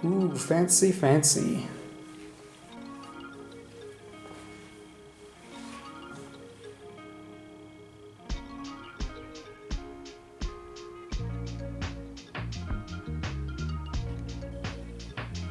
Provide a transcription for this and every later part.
Ooh, fancy, fancy.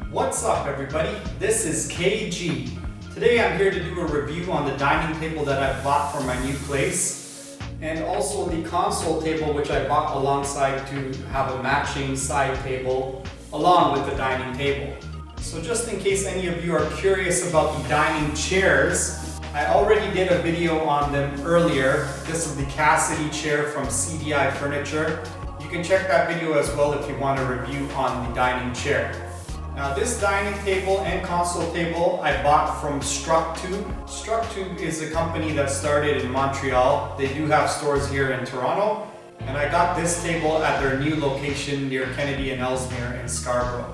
What's up, everybody? This is KG. Today I'm here to do a review on the dining table that I bought for my new place, and also the console table which I bought alongside to have a matching side table along with the dining table. So just in case any of you are curious about the dining chairs, I already did a video on them earlier. This is the Acacia chair from CDI Furniture. You can check that video as well if you want a review on the dining chair. Now this dining table and console table I bought from Structube. Structube is a company that started in Montreal. They do have stores here in Toronto. And I got this table at their new location near Kennedy and Ellesmere in Scarborough.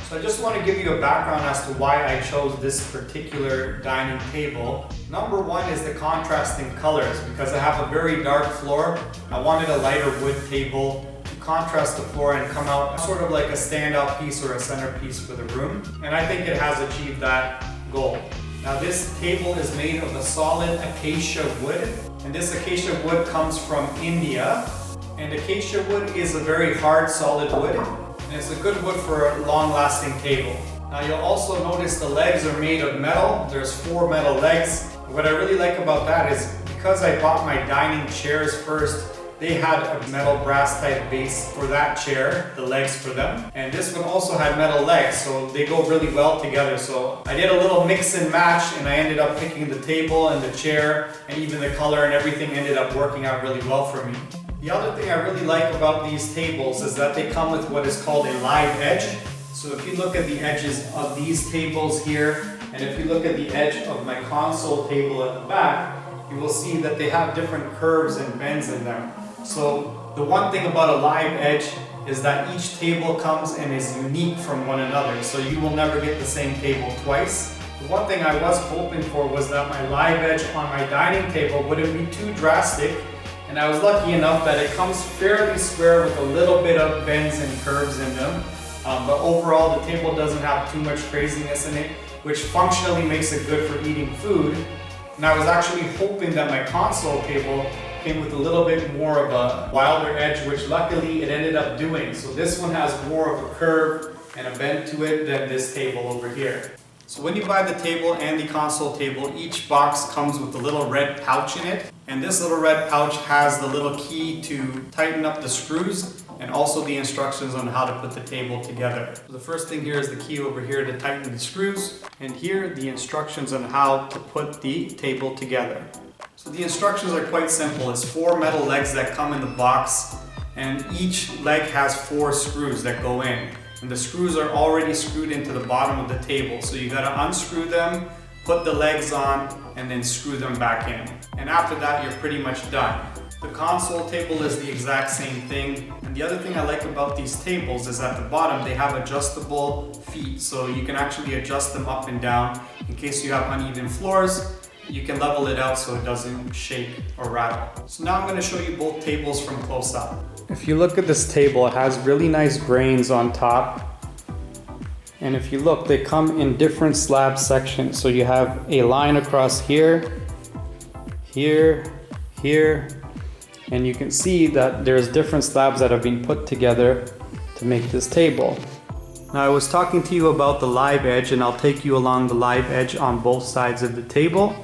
So I just want to give you a background as to why I chose this particular dining table. Number one is the contrasting colors, because I have a very dark floor. I wanted a lighter wood table to contrast the floor and come out sort of like a standout piece or a centerpiece for the room. And I think it has achieved that goal. Now this table is made of a solid acacia wood, and this acacia wood comes from India. And acacia wood is a very hard, solid wood, and it's a good wood for a long-lasting table. Now you'll also notice the legs are made of metal. There's 4 metal legs. What I really like about that is because I bought my dining chairs first, they had a metal brass type base for that chair, the legs for them. And this one also had metal legs, so they go really well together. So I did a little mix and match, and I ended up picking the table and the chair, and even the color and everything ended up working out really well for me. The other thing I really like about these tables is that they come with what is called a live edge. So if you look at the edges of these tables here, and if you look at the edge of my console table at the back, you will see that they have different curves and bends in them. So the one thing about a live edge is that each table comes and is unique from one another. So you will never get the same table twice. The one thing I was hoping for was that my live edge on my dining table wouldn't be too drastic. And I was lucky enough that it comes fairly square with a little bit of bends and curves in them. But overall, the table doesn't have too much craziness in it, which functionally makes it good for eating food. And I was actually hoping that my console table came with a little bit more of a wilder edge, which luckily it ended up doing. So this one has more of a curve and a bend to it than this table over here. So when you buy the table and the console table, each box comes with a little red pouch in it. And this little red pouch has the little key to tighten up the screws and also the instructions on how to put the table together. So the first thing here is the key over here to tighten the screws. And here the instructions on how to put the table together. So the instructions are quite simple. It's 4 metal legs that come in the box, and each leg has 4 screws that go in. And the screws are already screwed into the bottom of the table. So you gotta unscrew them, put the legs on, and then screw them back in. And after that, you're pretty much done. The console table is the exact same thing. And the other thing I like about these tables is at the bottom, they have adjustable feet. So you can actually adjust them up and down in case you have uneven floors. You can level it out so it doesn't shake or rattle. So now I'm going to show you both tables from close up. If you look at this table, it has really nice grains on top. And if you look, they come in different slab sections. So you have a line across here, here, here, and you can see that there's different slabs that have been put together to make this table. Now I was talking to you about the live edge, and I'll take you along the live edge on both sides of the table.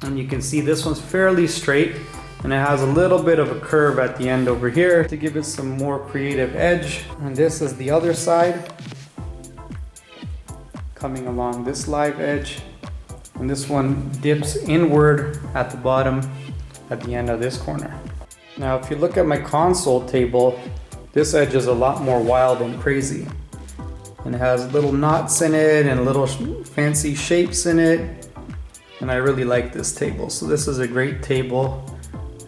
And you can see this one's fairly straight, and it has a little bit of a curve at the end over here to give it some more creative edge. And this is the other side, coming along this live edge. And this one dips inward at the bottom at the end of this corner. Now if you look at my console table, this edge is a lot more wild and crazy. And it has little knots in it and little fancy shapes in it. And I really like this table. So this is a great table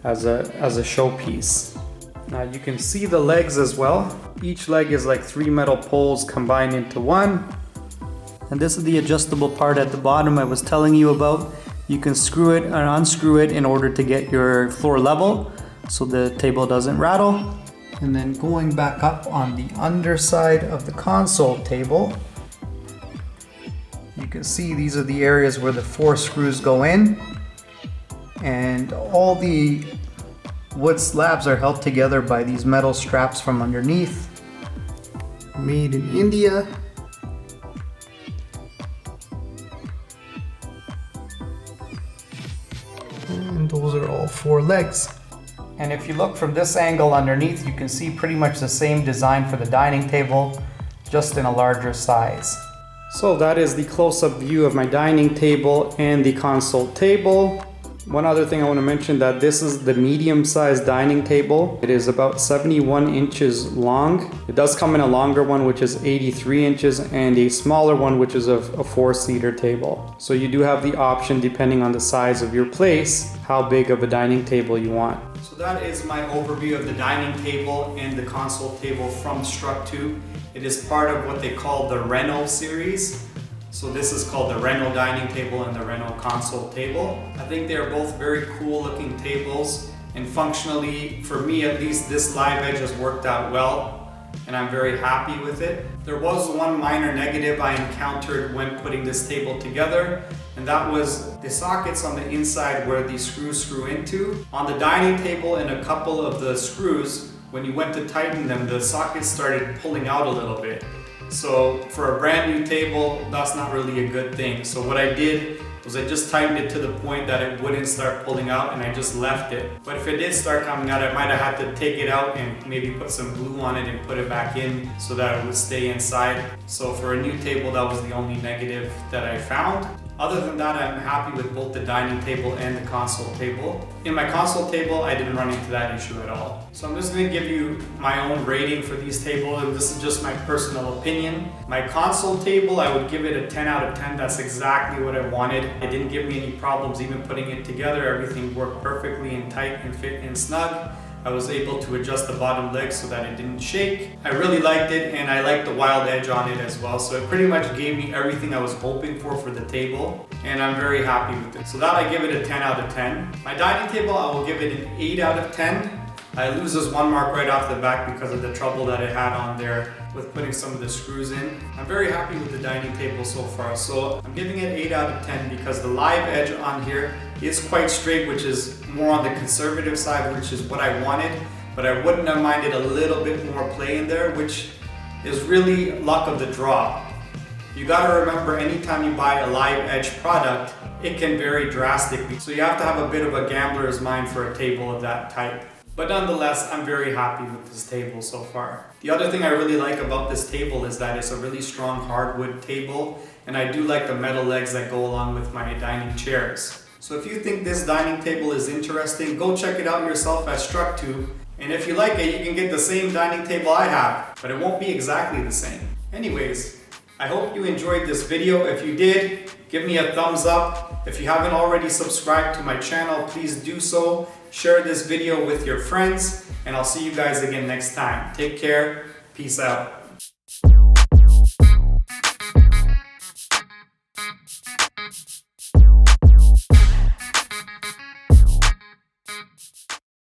as a showpiece. Now you can see the legs as well. Each leg is like 3 metal poles combined into one. And this is the adjustable part at the bottom I was telling you about. You can screw it or unscrew it in order to get your floor level so the table doesn't rattle. And then going back up on the underside of the console table, you can see these are the areas where the 4 screws go in, and all the wood slabs are held together by these metal straps from underneath. Made in India. And those are all 4 legs. And if you look from this angle underneath, you can see pretty much the same design for the dining table, just in a larger size. So that is the close-up view of my dining table and the console table. One other thing I want to mention, that this is the medium-sized dining table. It is about 71 inches long. It does come in a longer one, which is 83 inches, and a smaller one, which is a 4-seater table. So you do have the option, depending on the size of your place, how big of a dining table you want. So that is my overview of the dining table and the console table from Structube. It is part of what they call the Reno series. So this is called the Reno dining table and the Reno console table. I think they are both very cool looking tables, and functionally, for me at least, this live edge has worked out well, and I'm very happy with it. There was one minor negative I encountered when putting this table together, and that was the sockets on the inside where the screws screw into. On the dining table, and a couple of the screws, when you went to tighten them, the sockets started pulling out a little bit. So for a brand new table, that's not really a good thing. So what I did was I just tightened it to the point that it wouldn't start pulling out, and I just left it. But if it did start coming out, I might have had to take it out and maybe put some glue on it and put it back in so that it would stay inside. So for a new table, that was the only negative that I found. Other than that, I'm happy with both the dining table and the console table. In my console table, I didn't run into that issue at all. So I'm just going to give you my own rating for these tables, and this is just my personal opinion. My console table, I would give it a 10 out of 10. That's exactly what I wanted. It didn't give me any problems even putting it together. Everything worked perfectly and tight and fit and snug. I was able to adjust the bottom leg so that it didn't shake. I really liked it, and I liked the wild edge on it as well. So it pretty much gave me everything I was hoping for the table, and I'm very happy with it. So that I give it a 10 out of 10. My dining table, I will give it an 8 out of 10. I lose this 1 mark right off the back because of the trouble that it had on there with putting some of the screws in. I'm very happy with the dining table so far. So I'm giving it 8 out of 10 because the live edge on here is quite straight, which is more on the conservative side, which is what I wanted, but I wouldn't have minded a little bit more play in there, which is really luck of the draw. You gotta remember, anytime you buy a live edge product, it can vary drastically. So you have to have a bit of a gambler's mind for a table of that type. But nonetheless, I'm very happy with this table so far. The other thing I really like about this table is that it's a really strong hardwood table, and I do like the metal legs that go along with my dining chairs. So if you think this dining table is interesting, go check it out yourself at Structube. And if you like it, you can get the same dining table I have, but it won't be exactly the same. Anyways, I hope you enjoyed this video. If you did, give me a thumbs up. If you haven't already subscribed to my channel, please do so. Share this video with your friends, and I'll see you guys again next time. Take care. Peace out.